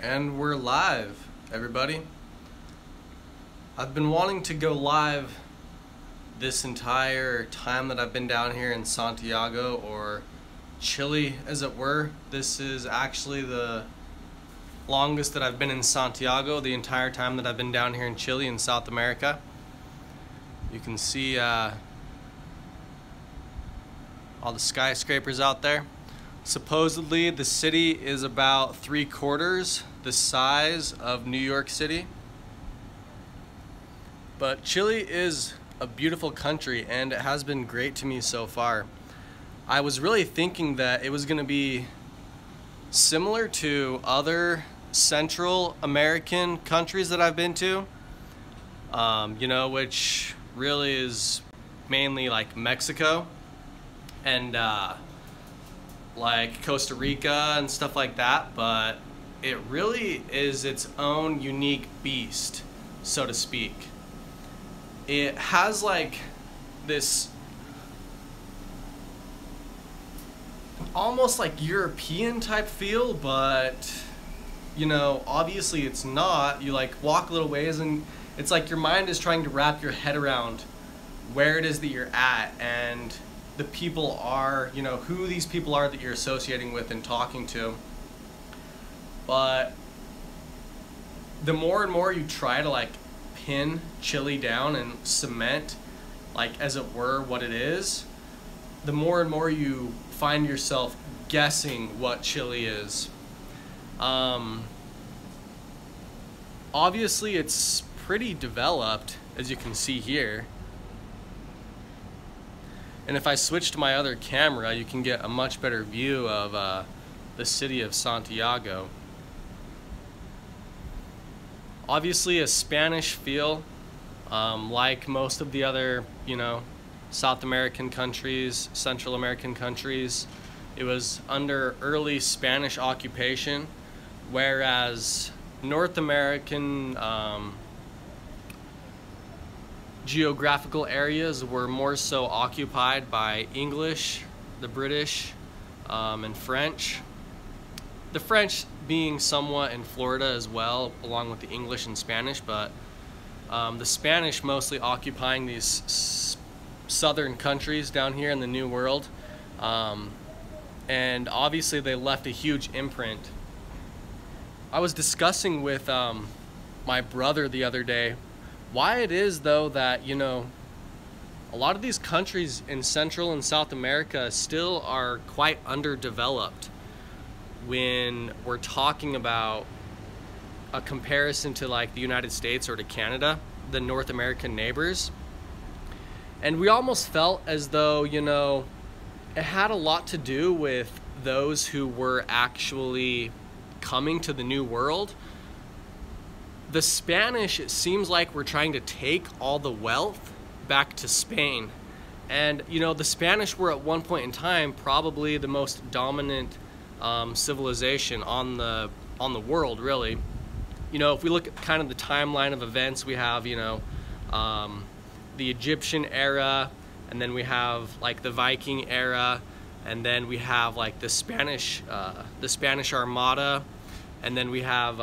And we're live, everybody. I've been wanting to go live this entire time that I've been down here in Santiago, or Chile as it were. This is actually the longest that I've been in Santiago, the entire time that I've been down here in Chile in South America. You can see all the skyscrapers out there. Supposedly the city is about 3/4 the size of New York City. But Chile is a beautiful country and it has been great to me so far. I was really thinking that it was going to be similar to other Central American countries that I've been to, which really is mainly like Mexico and like Costa Rica and stuff like that, but it really is its own unique beast, so to speak. It has like this almost like European type feel, but obviously it's not. You like walk a little ways and it's like your mind is trying to wrap your head around where it is that you're at and the people are, who these people are that you're associating with and talking to. But the more and more you try to like pin Chile down and cement, like as it were, what it is, the more and more you find yourself guessing what Chile is. Obviously it's pretty developed, as you can see here. And if I switch to my other camera, you can get a much better view of the city of Santiago. Obviously a Spanish feel, like most of the other, South American countries, Central American countries. It was under early Spanish occupation, whereas North American geographical areas were more so occupied by English, the British, and French. The French being somewhat in Florida as well, along with the English and Spanish, but the Spanish mostly occupying these southern countries down here in the New World. And obviously they left a huge imprint. I was discussing with my brother the other day why it is though that, a lot of these countries in Central and South America still are quite underdeveloped when we're talking about a comparison to like the United States or to Canada, the North American neighbors. And we almost felt as though, it had a lot to do with those who were actually coming to the New World. The Spanish, it seems like we're trying to take all the wealth back to Spain. And, the Spanish were at one point in time probably the most dominant civilization on the world, really. If we look at kind of the timeline of events, we have, the Egyptian era, and then we have like the Viking era, and then we have like the Spanish Armada, and then we have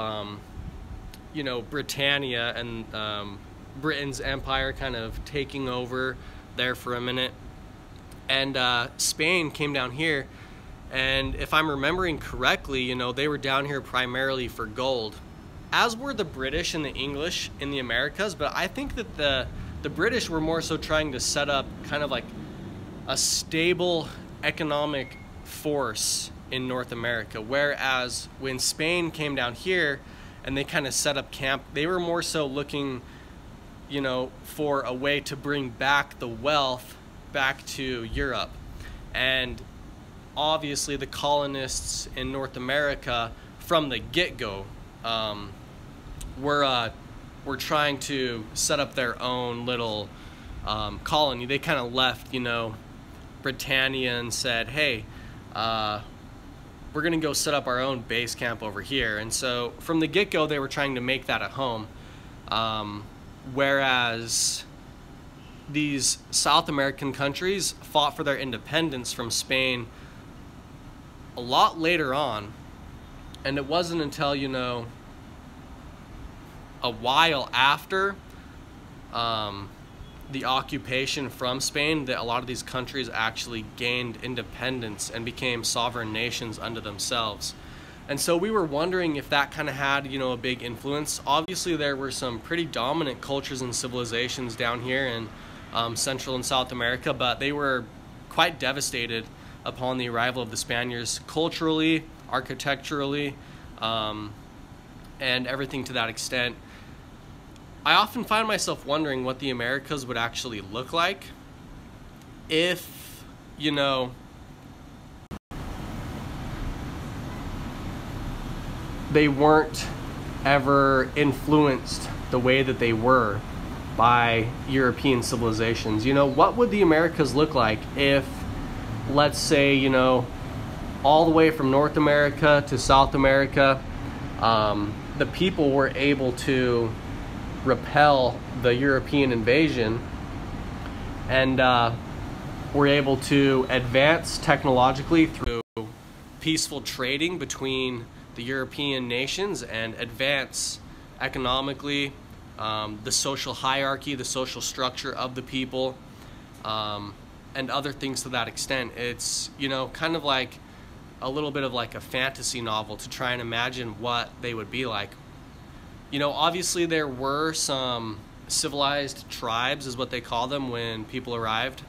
Britannia and Britain's empire kind of taking over there for a minute, and Spain came down here. And if I'm remembering correctly, they were down here primarily for gold, as were the British and the English in the Americas. But I think that the British were more so trying to set up kind of like a stable economic force in North America, whereas when Spain came down here and they kind of set up camp, they were more so looking, for a way to bring back the wealth back to Europe. And obviously the colonists in North America from the get-go were trying to set up their own little colony. They kind of left, Britannia and said, hey, we're gonna go set up our own base camp over here. And so from the get-go they were trying to make that at home, whereas these South American countries fought for their independence from Spain a lot later on. And it wasn't until, a while after the occupation from Spain that a lot of these countries actually gained independence and became sovereign nations unto themselves. And so we were wondering if that kind of had, a big influence. Obviously, there were some pretty dominant cultures and civilizations down here in Central and South America, but they were quite devastated upon the arrival of the Spaniards, culturally, architecturally, and everything to that extent. I often find myself wondering what the Americas would actually look like if, they weren't ever influenced the way that they were by European civilizations. What would the Americas look like if, let's say, all the way from North America to South America, the people were able to repel the European invasion and were able to advance technologically through peaceful trading between the European nations and advance economically, the social hierarchy, the social structure of the people, and other things to that extent. It's, kind of like a little bit of like a fantasy novel to try and imagine what they would be like. Obviously there were some civilized tribes, is what they call them, when people arrived.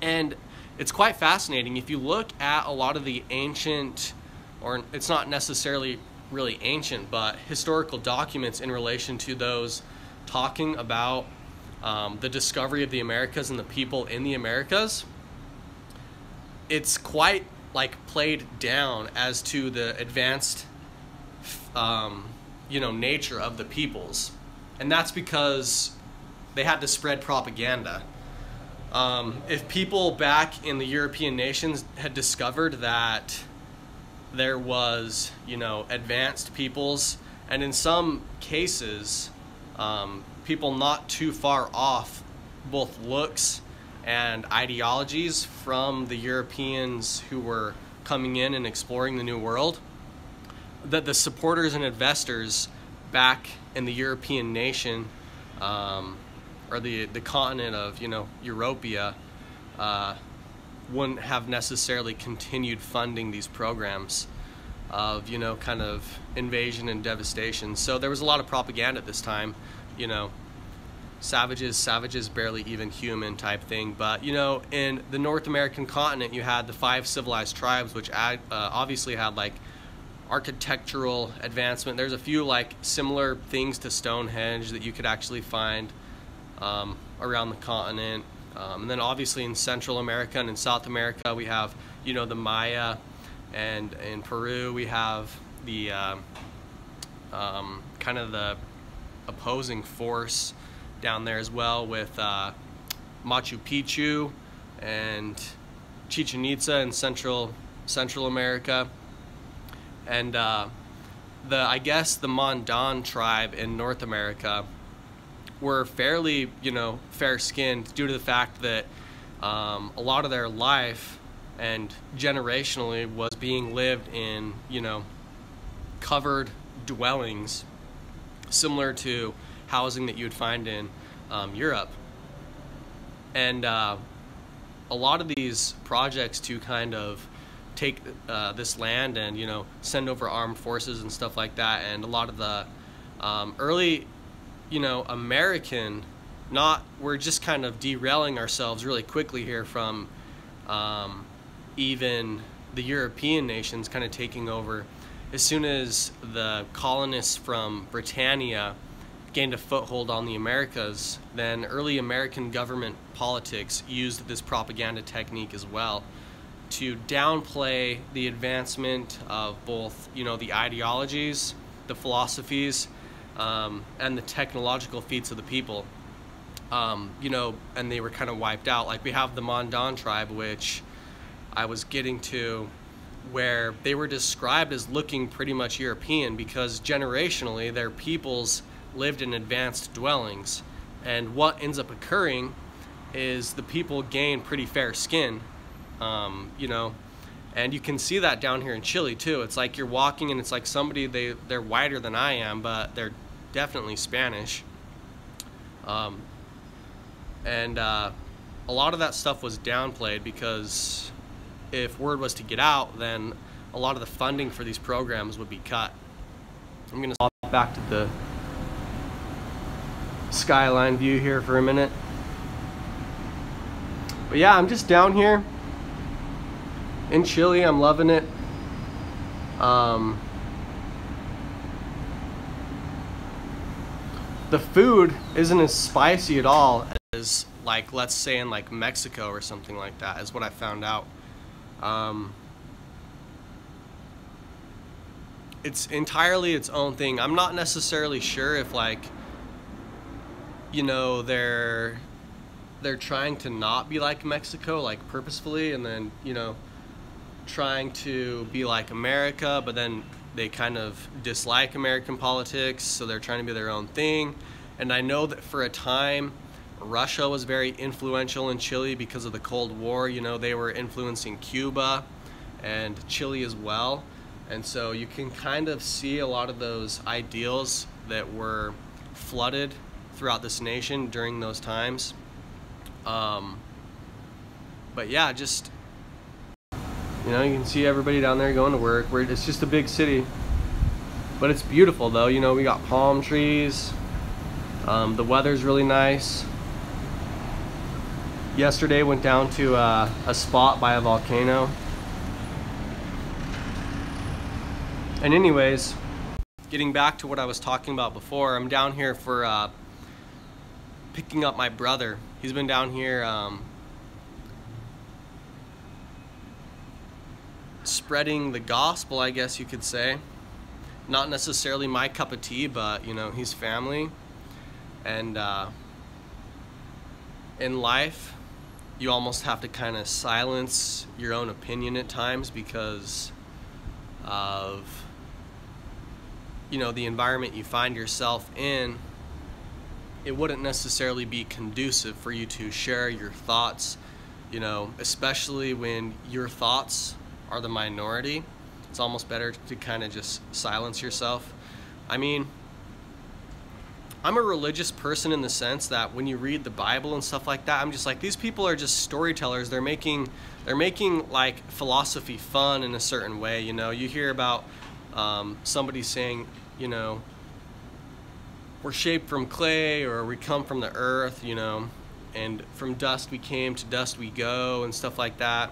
And it's quite fascinating. If you look at a lot of the ancient, or it's not necessarily really ancient, but historical documents in relation to those talking about the discovery of the Americas and the people in the Americas, it's quite like played down as to the advanced nature of the peoples. And that's because they had to spread propaganda. If people back in the European nations had discovered that there was, advanced peoples, and in some cases, people not too far off both looks and ideologies from the Europeans who were coming in and exploring the New World, that the supporters and investors back in the European nation, or the continent of, Europea, wouldn't have necessarily continued funding these programs of, kind of invasion and devastation. So there was a lot of propaganda at this time, savages barely even human type thing. But, in the North American continent, you had the 5 civilized tribes, which obviously had like architectural advancement. There's a few like similar things to Stonehenge that you could actually find around the continent. And then obviously in Central America and in South America, we have, the Maya, and in Peru we have the kind of the opposing force down there as well, with Machu Picchu and Chichen Itza in Central America. And I guess the Mandan tribe in North America were fairly, fair-skinned due to the fact that a lot of their life and generationally was being lived in, covered dwellings similar to housing that you would find in Europe. And a lot of these projects to kind of take this land and, send over armed forces and stuff like that, and a lot of the early, American, we're just kind of derailing ourselves really quickly here from even the European nations kind of taking over. As soon as the colonists from Britannia gained a foothold on the Americas, then early American government politics used this propaganda technique as well to downplay the advancement of both, the ideologies, the philosophies, and the technological feats of the people. And they were kind of wiped out. Like we have the Mandan tribe, which I was getting to, where they were described as looking pretty much European because generationally their peoples lived in advanced dwellings. And what ends up occurring is the people gain pretty fair skin, And you can see that down here in Chile too. It's like you're walking and it's like somebody, they're whiter than I am, but they're definitely Spanish. And a lot of that stuff was downplayed because if word was to get out, then a lot of the funding for these programs would be cut. I'm gonna hop back to the skyline view here for a minute. But yeah, I'm just down here in Chile. I'm loving it. The food isn't as spicy at all as, like, let's say in like Mexico or something like that, is what I found out. It's entirely its own thing. I'm not necessarily sure if, like, you know, they're trying to not be like Mexico, like purposefully, and then, you know, trying to be like America, but then they kind of dislike American politics, so they're trying to be their own thing. And I know that for a time Russia was very influential in Chile because of the Cold War. You know, they were influencing Cuba and Chile as well. And so you can kind of see a lot of those ideals that were flooded throughout this nation during those times. But yeah, just, you know, you can see everybody down there going to work. It's just a big city, but it's beautiful though. You know, we got palm trees. The weather's really nice. Yesterday went down to a spot by a volcano. And anyways, getting back to what I was talking about before, I'm down here for picking up my brother. He's been down here spreading the gospel, I guess you could say. Not necessarily my cup of tea, but, you know, he's family. And in life, you almost have to kind of silence your own opinion at times because of, you know, the environment you find yourself in. It wouldn't necessarily be conducive for you to share your thoughts, you know, especially when your thoughts are the minority. It's almost better to kind of just silence yourself. I mean, I'm a religious person in the sense that when you read the Bible and stuff like that, I'm just like, these people are just storytellers. They're making like philosophy fun in a certain way. You know, you hear about somebody saying, you know, we're shaped from clay, or we come from the earth, you know, and from dust we came, to dust we go, and stuff like that.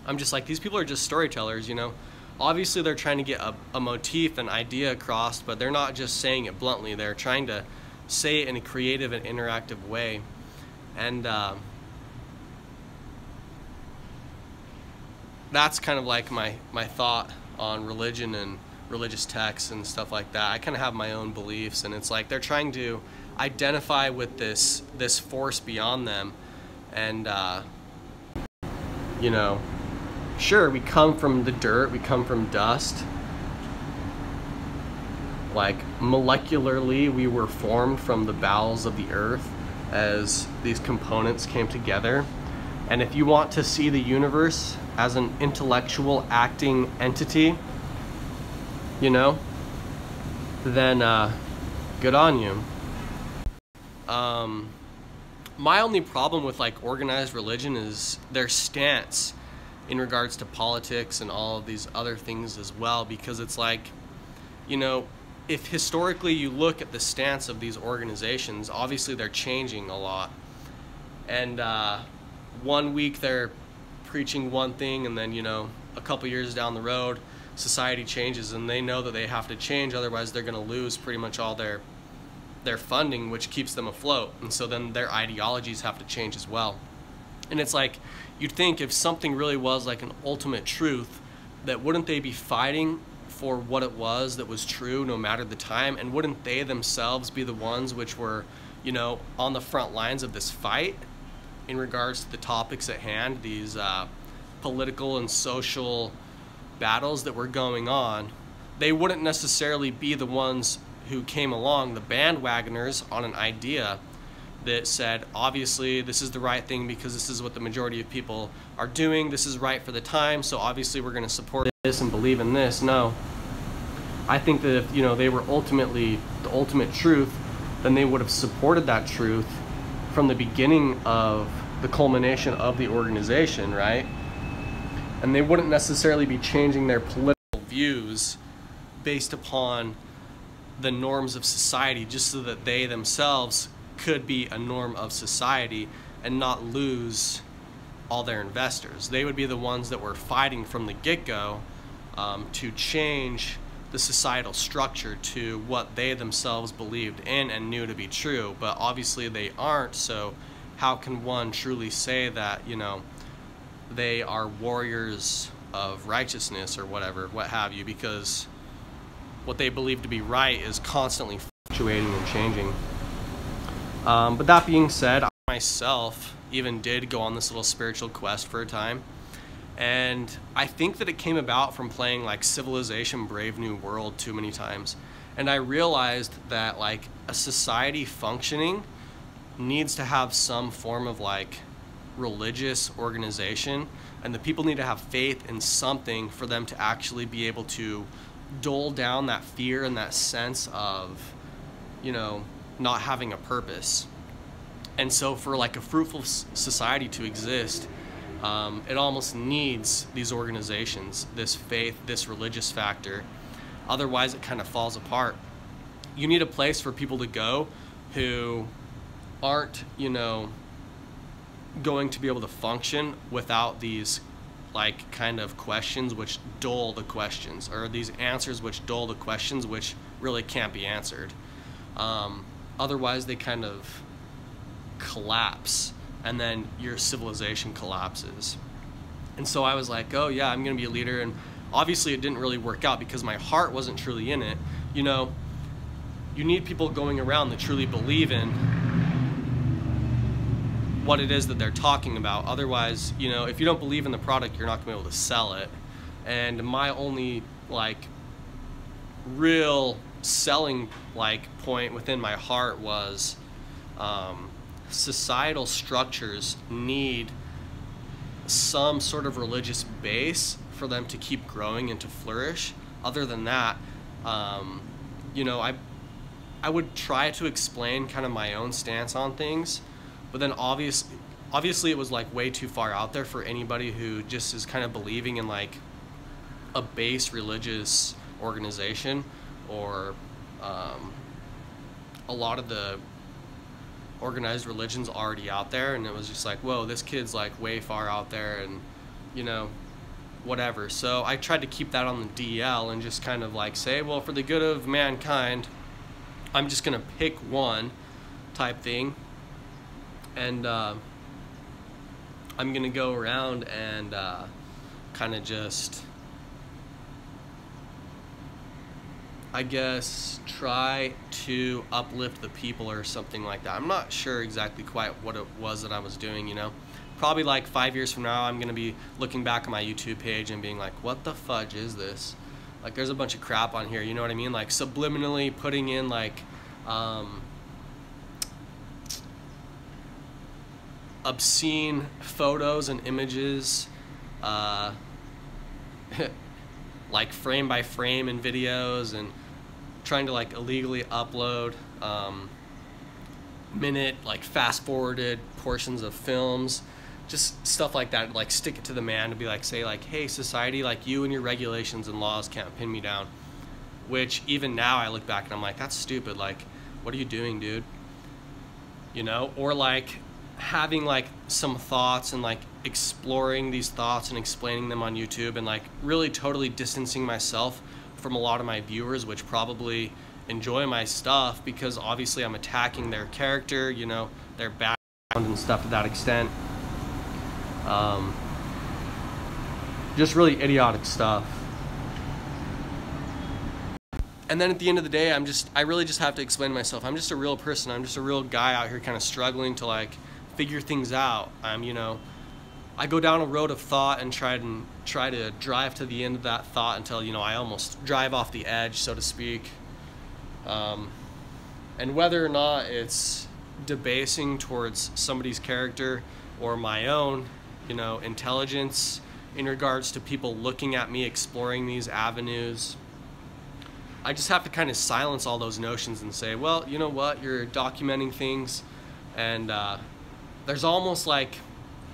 I'm just like, these people are just storytellers, you know. Obviously they're trying to get a motif, an idea across, but they're not just saying it bluntly. They're trying to say it in a creative and interactive way. And that's kind of like my thought on religion and religious texts and stuff like that. I kind of have my own beliefs, and it's like they're trying to identify with this force beyond them. And you know, sure, we come from the dirt, we come from dust. Like, molecularly, we were formed from the bowels of the earth as these components came together. And if you want to see the universe as an intellectual acting entity, you know, then good on you. My only problem with, like, organized religion is their stance in regards to politics and all of these other things as well, because it's like, you know, if historically you look at the stance of these organizations, obviously they're changing a lot. And one week they're preaching one thing, and then, you know, a couple years down the road, society changes and they know that they have to change, otherwise they're going to lose pretty much all their funding, which keeps them afloat. And so then their ideologies have to change as well. And it's like, you'd think if something really was like an ultimate truth, that wouldn't they be fighting for what it was that was true no matter the time? And wouldn't they themselves be the ones which were, you know, on the front lines of this fight in regards to the topics at hand, these political and social battles that were going on? They wouldn't necessarily be the ones who came along, the bandwagoners on an idea. that said, obviously this is the right thing because this is what the majority of people are doing, this is right for the time, so obviously we're going to support this and believe in this. No, I think that if, you know, they were ultimately the ultimate truth, then they would have supported that truth from the beginning of the culmination of the organization, right? And they wouldn't necessarily be changing their political views based upon the norms of society just so that they themselves could be a norm of society and not lose all their investors. They would be the ones that were fighting from the get-go to change the societal structure to what they themselves believed in and knew to be true. But obviously they aren't, so how can one truly say that, you know, they are warriors of righteousness or whatever, what have you, because what they believe to be right is constantly fluctuating and changing. But that being said, I myself even did go on this little spiritual quest for a time. And I think that it came about from playing like Civilization Brave New World too many times. And I realized that like a society functioning needs to have some form of like religious organization, and the people need to have faith in something for them to actually be able to dole down that fear and that sense of, you know, not having a purpose. And so for like a fruitful society to exist, it almost needs these organizations, this faith, this religious factor. Otherwise it kind of falls apart. You need a place for people to go who aren't, you know, going to be able to function without these like kind of questions which dull the questions, or these answers which dull the questions which really can't be answered. Otherwise they kind of collapse, and then your civilization collapses. And so I was like, oh yeah, I'm gonna be a leader. And obviously it didn't really work out because my heart wasn't truly in it. You know, you need people going around that truly believe in what it is that they're talking about. Otherwise, you know, if you don't believe in the product, you're not gonna be able to sell it. And my only like real selling like point within my heart was societal structures need some sort of religious base for them to keep growing and to flourish. Other than that, you know, I would try to explain kind of my own stance on things, but then obviously it was like way too far out there for anybody who just is kind of believing in like a base religious organization, or a lot of the organized religions already out there, and it was just like, whoa, this kid's like way far out there, and you know, whatever. So I tried to keep that on the DL and just kind of like say, well, for the good of mankind, I'm just gonna pick one type thing, and I'm gonna go around and kind of just, I guess, try to uplift the people or something like that. I'm not sure exactly quite what it was that I was doing, you know. Probably like 5 years from now, I'm gonna be looking back on my YouTube page and being like, what the fudge is this? Like, there's a bunch of crap on here, you know what I mean? Like subliminally putting in like obscene photos and images, like frame by frame in videos, and trying to like illegally upload minute like fast forwarded portions of films, just stuff like that. Like stick it to the man to be like, say like, hey society, like you and your regulations and laws can't pin me down. Which even now I look back and I'm like, that's stupid. Like, what are you doing, dude? You know? Or like having like some thoughts and like exploring these thoughts and explaining them on YouTube, and like really totally distancing myself from a lot of my viewers, which probably enjoy my stuff, because obviously I'm attacking their character, you know, their background and stuff to that extent. Just really idiotic stuff. And then at the end of the day, I really just have to explain to myself, I'm just a real person. I'm just a real guy out here kind of struggling to like figure things out. You know, I go down a road of thought and try to drive to the end of that thought until, you know, I almost drive off the edge, so to speak. And whether or not it's debasing towards somebody's character or my own, intelligence in regards to people looking at me exploring these avenues. I just have to kind of silence all those notions and say, well, you know what, you're documenting things, and there's almost like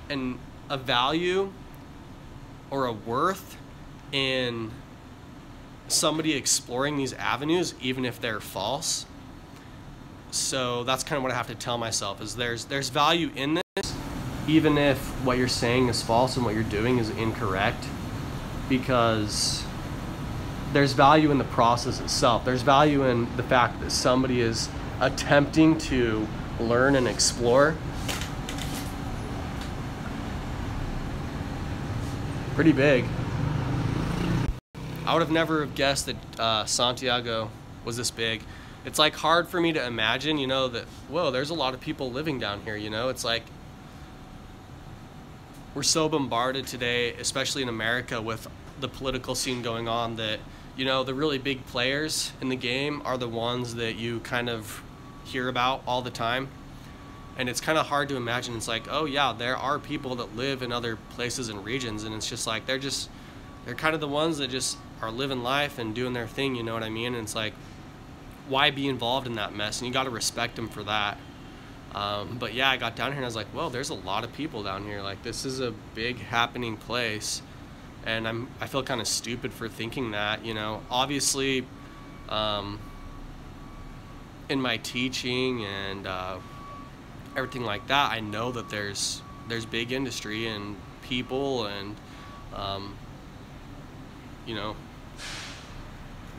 a value or a worth in somebody exploring these avenues, even if they're false. So that's kind of what I have to tell myself, is there's value in this, even if what you're saying is false and what you're doing is incorrect, because there's value in the process itself. There's value in the fact that somebody is attempting to learn and explore. Pretty big. I would have never guessed that Santiago was this big. It's like hard for me to imagine, that, whoa, there's a lot of people living down here, It's like we're so bombarded today, especially in America, with the political scene going on, that, the really big players in the game are the ones that you kind of hear about all the time. And it's kind of hard to imagine. It's like, oh yeah, there are people that live in other places and regions, and it's just like they're kind of the ones that just are living life and doing their thing, you know what I mean? And it's like, why be involved in that mess? And you got to respect them for that. But yeah, I got down here and I was like, well, there's a lot of people down here. Like, this is a big happening place, and I feel kind of stupid for thinking that. Obviously, in my teaching and everything like that, I know that there's big industry and people and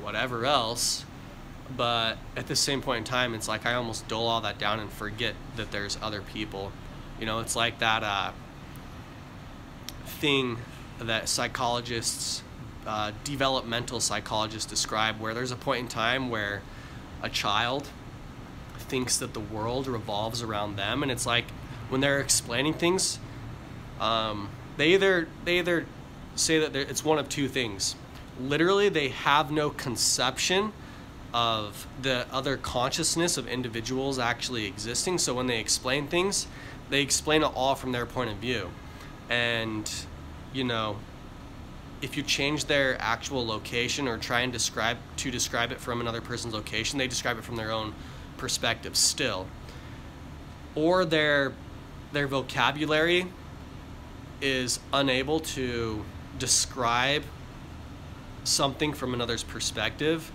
whatever else. But at the same point in time, it's like I almost dull all that down and forget that there's other people. It's like that thing that psychologists, developmental psychologists describe, where there's a point in time where a child thinks that the world revolves around them, and it's like when they're explaining things, they either say that it's one of two things. Literally, they have no conception of the other consciousness of individuals actually existing. So when they explain things, they explain it all from their point of view. And, if you change their actual location or try and describe it from another person's location, they describe it from their own perspective still. Or their vocabulary is unable to describe something from another's perspective,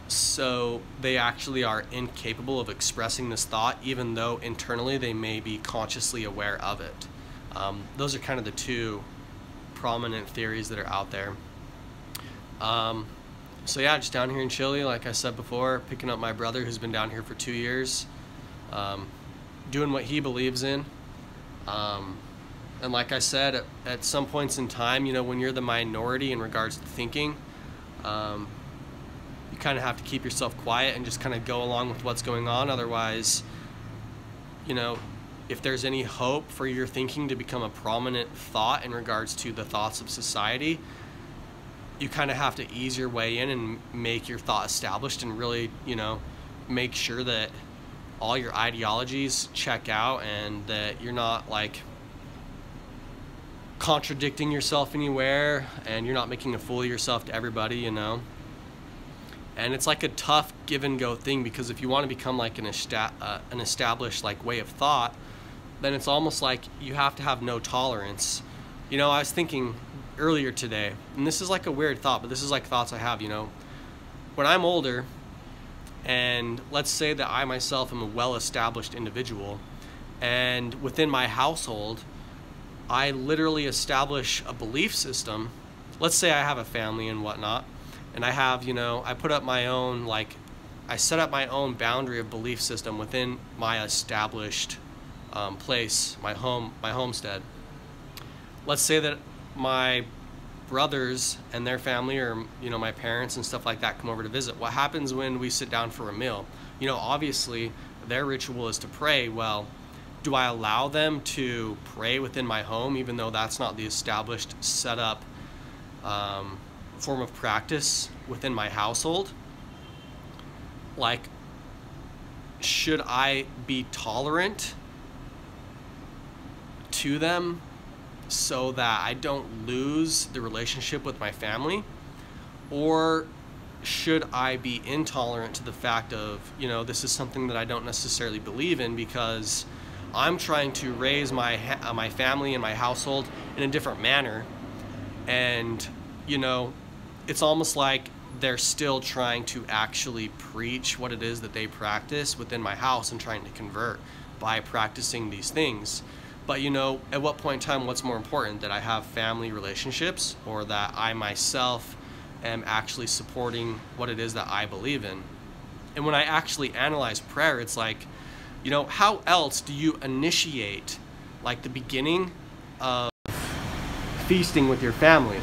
so they actually are incapable of expressing this thought, even though internally they may be consciously aware of it. Those are kind of the two prominent theories that are out there. So yeah, just down here in Chile, like I said before, picking up my brother who's been down here for 2 years, doing what he believes in. And like I said, at some points in time, when you're the minority in regards to thinking, you kind of have to keep yourself quiet and just kind of go along with what's going on. Otherwise, if there's any hope for your thinking to become a prominent thought in regards to the thoughts of society, you kind of have to ease your way in and make your thought established and really, make sure that all your ideologies check out and that you're not like contradicting yourself anywhere and you're not making a fool of yourself to everybody, And it's like a tough give and go thing, because if you want to become like an established like way of thought, then it's almost like you have to have no tolerance. I was thinking earlier today, and this is like a weird thought, but this is like thoughts I have, when I'm older, and let's say that I myself am a well-established individual, and within my household, I literally establish a belief system. Let's say I have a family and whatnot, and I have, I put up my own, I set up my own boundary of belief system within my established place, my homestead. Let's say that my brothers and their family, or my parents and stuff like that, come over to visit. What happens when we sit down for a meal? Obviously their ritual is to pray. Well, do I allow them to pray within my home, even though that's not the established set up form of practice within my household? Like, should I be tolerant to them so that I don't lose the relationship with my family? Or should I be intolerant to the fact of, this is something that I don't necessarily believe in, because I'm trying to raise my family and my household in a different manner, and it's almost like they're still trying to actually preach what it is that they practice within my house and trying to convert by practicing these things. But at what point in time, what's more important, that I have family relationships, or that I myself am actually supporting what it is that I believe in? And when I actually analyze prayer, it's like, how else do you initiate like the beginning of feasting with your family?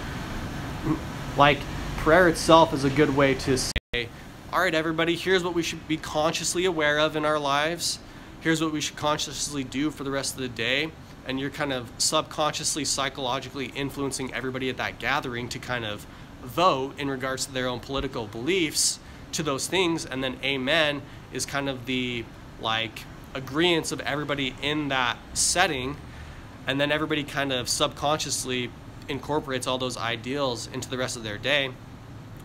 Like, prayer itself is a good way to say, all right, everybody, here's what we should be consciously aware of in our lives. Here's what we should consciously do for the rest of the day. And you're kind of subconsciously, psychologically influencing everybody at that gathering to kind of vote in regards to their own political beliefs to those things. And then amen is kind of the like agreeance of everybody in that setting. And then everybody kind of subconsciously incorporates all those ideals into the rest of their day.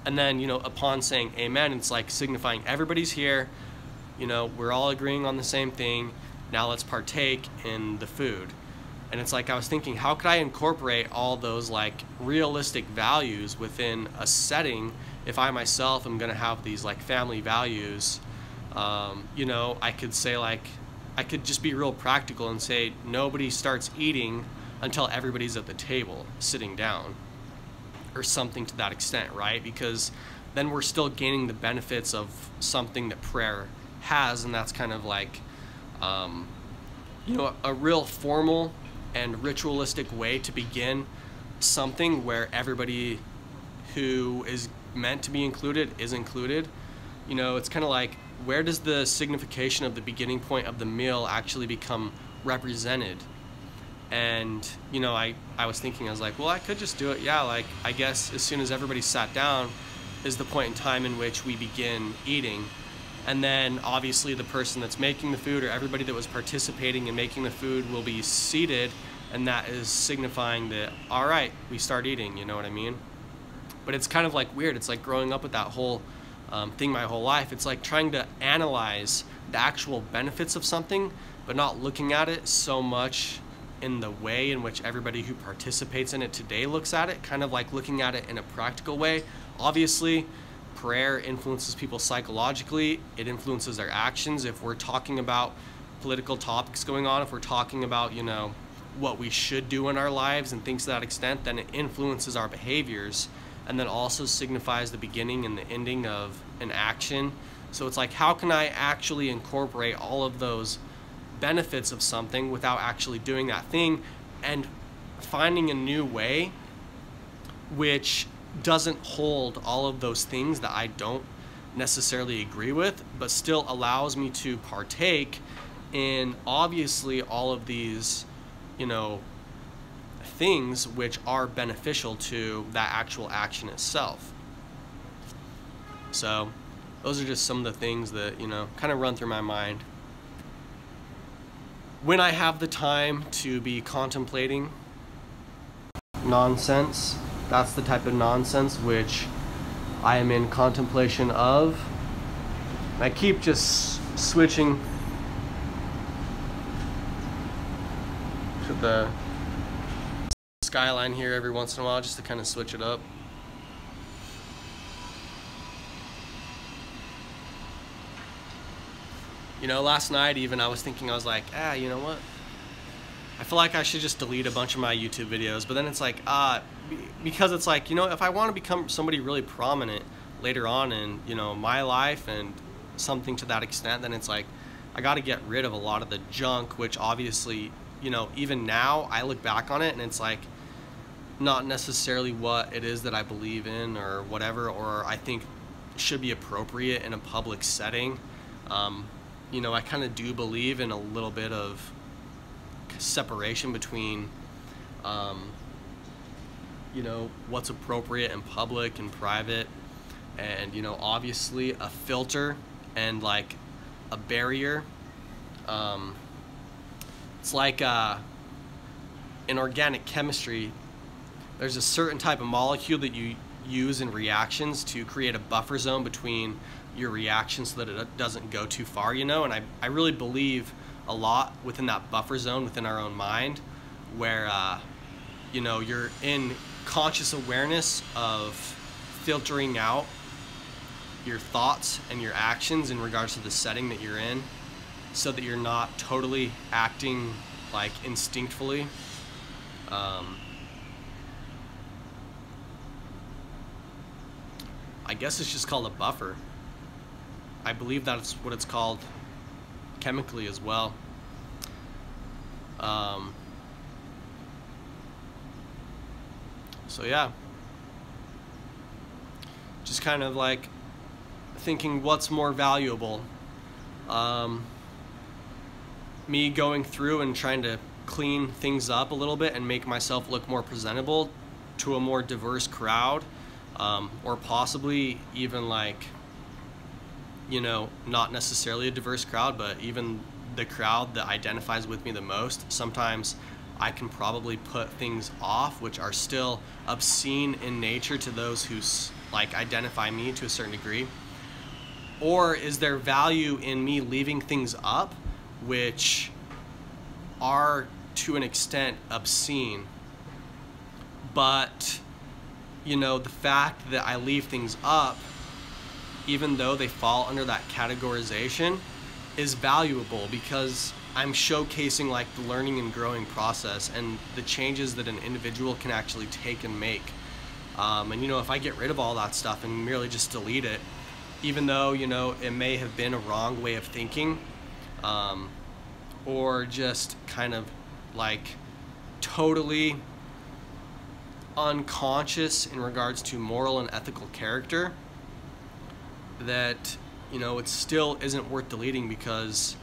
And then, upon saying amen, it's like signifying everybody's here, we're all agreeing on the same thing. Now let's partake in the food. And it's like, I was thinking, how could I incorporate all those like realistic values within a setting if I myself am going to have these like family values? I could say, like, I could just be real practical and say nobody starts eating until everybody's at the table sitting down, or something to that extent, right? Because then we're still gaining the benefits of something that prayer has, and that's kind of like a real formal and ritualistic way to begin something where everybody who is meant to be included is included. It's kind of like, where does the signification of the beginning point of the meal actually become represented? And I was thinking, I was like, well, I could just do it, like, I guess as soon as everybody sat down is the point in time in which we begin eating. And then obviously the person that's making the food, or everybody that was participating in making the food, will be seated, and that is signifying that, all right, we start eating, you know what I mean? But it's kind of like weird. It's like growing up with that whole thing my whole life. It's like trying to analyze the actual benefits of something, but not looking at it so much in the way in which everybody who participates in it today looks at it, kind of like looking at it in a practical way. Obviously, prayer influences people psychologically. It influences their actions. If we're talking about political topics going on, if we're talking about, what we should do in our lives and things to that extent, then it influences our behaviors, and then also signifies the beginning and the ending of an action. So it's like, how can I actually incorporate all of those benefits of something without actually doing that thing, and finding a new way which doesn't hold all of those things that I don't necessarily agree with, but still allows me to partake in obviously all of these, things which are beneficial to that actual action itself. So those are just some of the things that, kind of run through my mind when I have the time to be contemplating nonsense. That's the type of nonsense which I am in contemplation of. And I keep just switching to the skyline here every once in a while, just to kind of switch it up. Last night even, I was thinking, I was like, you know what? I feel like I should just delete a bunch of my YouTube videos. But then it's like, because it's like, if I want to become somebody really prominent later on in, my life and something to that extent, then it's like, I got to get rid of a lot of the junk, which obviously, even now I look back on it and it's like, not necessarily what it is that I believe in or whatever, or I think should be appropriate in a public setting. I kind of do believe in a little bit of separation between, what's appropriate in public and private, and, obviously a filter and like a barrier. It's like in organic chemistry, there's a certain type of molecule that you use in reactions to create a buffer zone between your reactions so that it doesn't go too far, you know? And I really believe a lot within that buffer zone within our own mind, where you know, you're in conscious awareness of filtering out your thoughts and your actions in regards to the setting that you're in, so that you're not totally acting like instinctively. I guess it's just called a buffer. I believe that's what it's called chemically as well. So yeah, just kind of like thinking what's more valuable. Me going through and trying to clean things up a little bit and make myself look more presentable to a more diverse crowd, or possibly even like, you know, not necessarily a diverse crowd, but even the crowd that identifies with me the most. Sometimes I can probably put things off which are still obscene in nature to those who like identify me to a certain degree. Or is there value in me leaving things up which are to an extent obscene, but you know, the fact that I leave things up, even though they fall under that categorization, is valuable because I'm showcasing like the learning and growing process and the changes that an individual can actually take and make. And you know, if I get rid of all that stuff and merely just delete it, even though, you know, it may have been a wrong way of thinking, or just kind of like totally unconscious in regards to moral and ethical character, that, you know, it still isn't worth deleting, because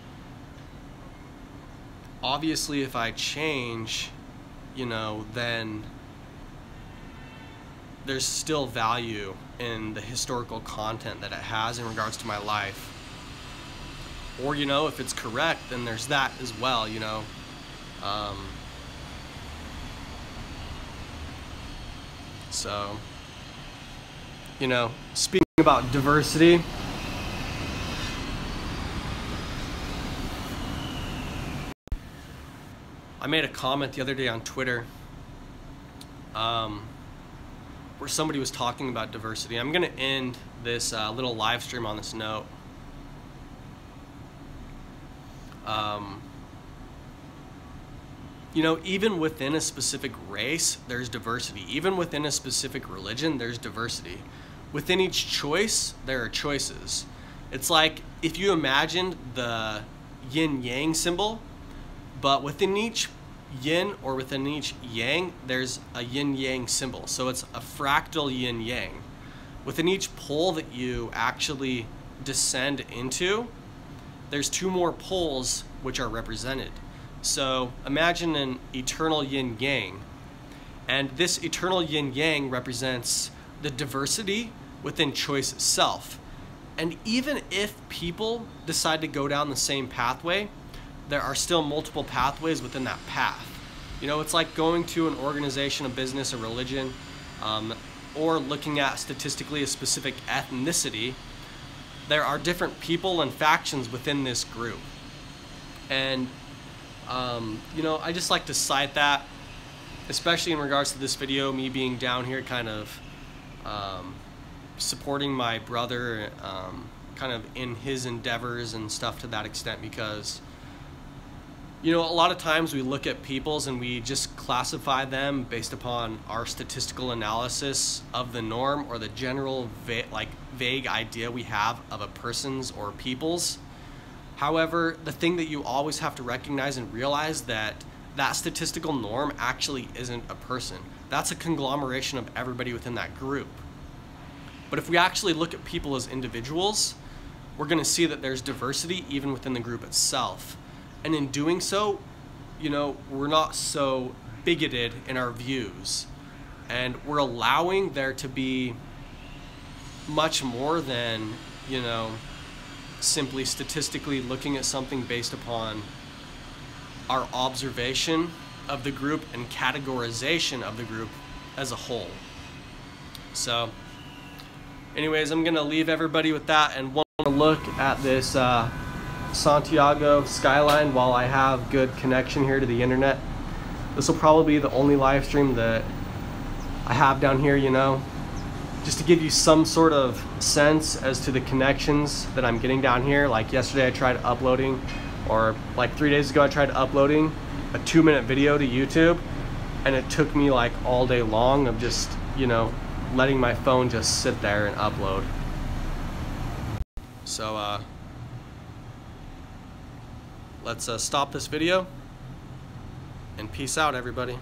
obviously if I change, you know, then there's still value in the historical content that it has in regards to my life. Or, you know, if it's correct, then there's that as well, you know. So, you know, speaking about diversity, I made a comment the other day on Twitter where somebody was talking about diversity. I'm going to end this little live stream on this note. You know, even within a specific race, there's diversity. Even within a specific religion, there's diversity. Within each choice, there are choices. It's like if you imagined the yin-yang symbol, but within each yin or within each yang, there's a yin-yang symbol. So it's a fractal yin-yang. Within each pole that you actually descend into, there's two more poles which are represented. So imagine an eternal yin-yang, and this eternal yin-yang represents the diversity within choice itself. And even if people decide to go down the same pathway, there are still multiple pathways within that path. You know, it's like going to an organization, a business, a religion, or looking at statistically a specific ethnicity. There are different people and factions within this group. And you know, I just like to cite that, especially in regards to this video, me being down here kind of supporting my brother kind of in his endeavors and stuff to that extent, because, you know, a lot of times we look at peoples and we just classify them based upon our statistical analysis of the norm or the general vague idea we have of a person's or people's. However, the thing that you always have to recognize and realize that that statistical norm actually isn't a person. That's a conglomeration of everybody within that group. But if we actually look at people as individuals, we're going to see that there's diversity even within the group itself. And in doing so, you know, we're not so bigoted in our views. And we're allowing there to be much more than, you know, simply statistically looking at something based upon our observation of the group and categorization of the group as a whole. So anyways, I'm gonna leave everybody with that and want to look at this Santiago skyline while I have good connection here to the internet. This will probably be the only live stream that I have down here, you know, just to give you some sort of sense as to the connections that I'm getting down here. Like yesterday I tried uploading, or like 3 days ago I tried uploading a 2-minute video to YouTube, and it took me like all day long of just, you know, letting my phone just sit there and upload. So let's stop this video and peace out, everybody.